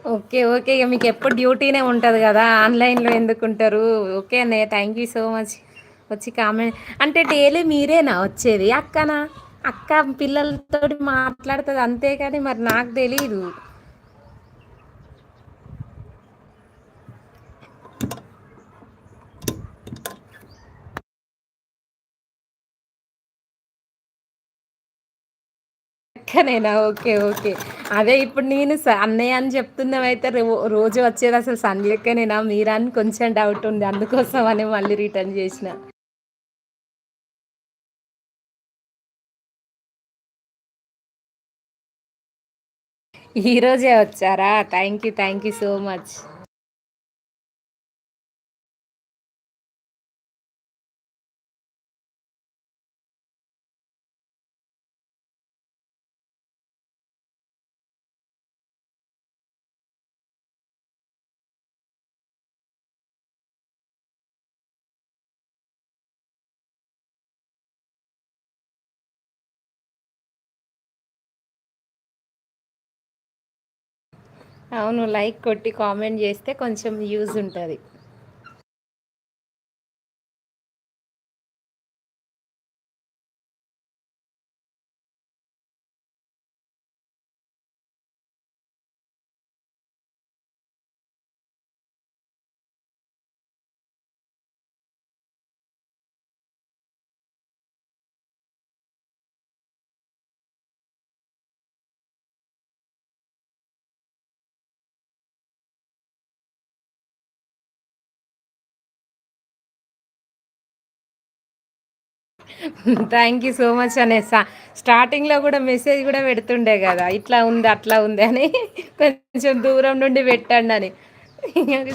Okay. Okay. ఇగ మీకెప్పుడు డ్యూటీనే ఉంటది గదా! ఆన్‌లైన్‌లో ఎందుకుంటారు? ఓకే అన్నయ్య. Thank you so much. వచ్చి కామెంట్ అంటే డైలీ మీరేనా వచ్చేది? అక్కనా? అక్క పిల్లలతోటి మాట్లాడుతది అంతే కానీ మరి నాకు తెలీదు. అక్కనేనా? ఓకే. ఓకే. అదే ఇప్పుడు నేను అన్నయ్య అని చెప్తున్నావైతే రోజు వచ్చేది అసలు సంధ్యక్కనేనా మీరా అని కొంచెం డౌట్ ఉంది. అందుకోసమనే మళ్ళీ రిటర్న్ చేసిన. ఈరోజే వచ్చారా? Thank you. Thank you so much. అవును. లైక్ కొట్టి కామెంట్ చేస్తే కొంచెం యూజ్ ఉంటది. థ్యాంక్ యూ సో మచ్ అనే స్టార్టింగ్‌లో గూడా మెసేజ్ గూడా పెడుతుండే గదా! ఇట్లా ఉంది, అట్లా ఉంది అని కొంచెం దూరం నుండి పెట్టండని.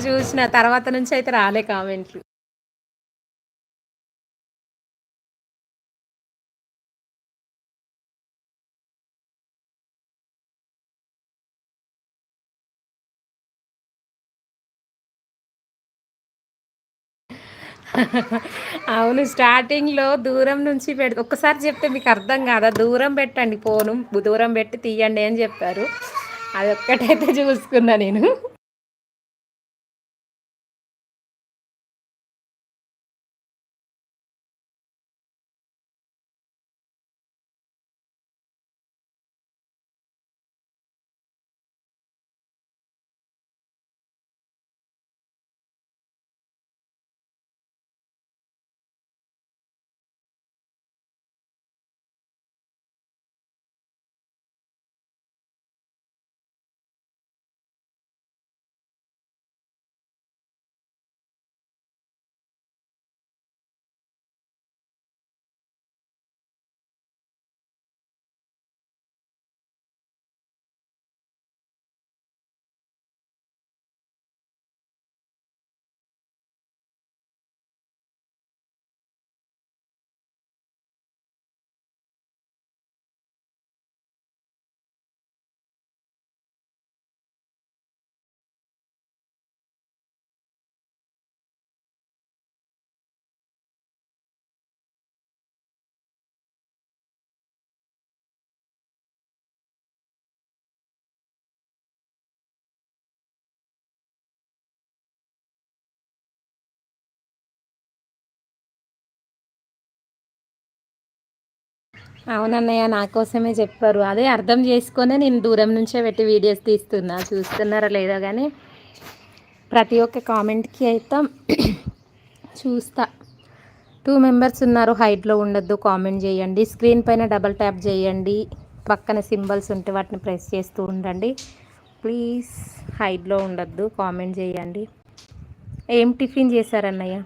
చూసిన తర్వాత నుంచి అయితే రాలే కామెంట్‌లు. అవును. స్టార్టింగ్‌లో దూరం నుంచి ఒక్కసారి చెప్తే మీకు అర్థం కాదా? దూరం పెట్టండి ఫోను. దూరం పెట్టి తీయండి అని చెప్పారు. అదొక్కటైతే చూసుకున్నా నేను. అవునన్నయ్య. నా కోసమే చెప్పారు. అదే అర్థం చేసుకొనే నేను దూరం నుంచే పెట్టి వీడియోస్ తీస్తున్నా. చూస్తున్నారో లేదో గానీ ప్రతి ఒక్క కామెంట్‌కి అయితే చూస్తా. 2 మెంబర్స్ ఉన్నారు. హైట్‌లో ఉండొద్దు. కామెంట్ చేయండి. స్క్రీన్ పైన డబుల్ ట్యాప్ చేయండి. పక్కన సింబల్స్ ఉంటే వాటిని ప్రెస్ చేస్తూ ఉండండి. ప్లీజ్ హైట్‌లో ఉండొద్దు. కామెంట్ చేయండి. ఏం టిఫిన్ చేశారన్నయ్య?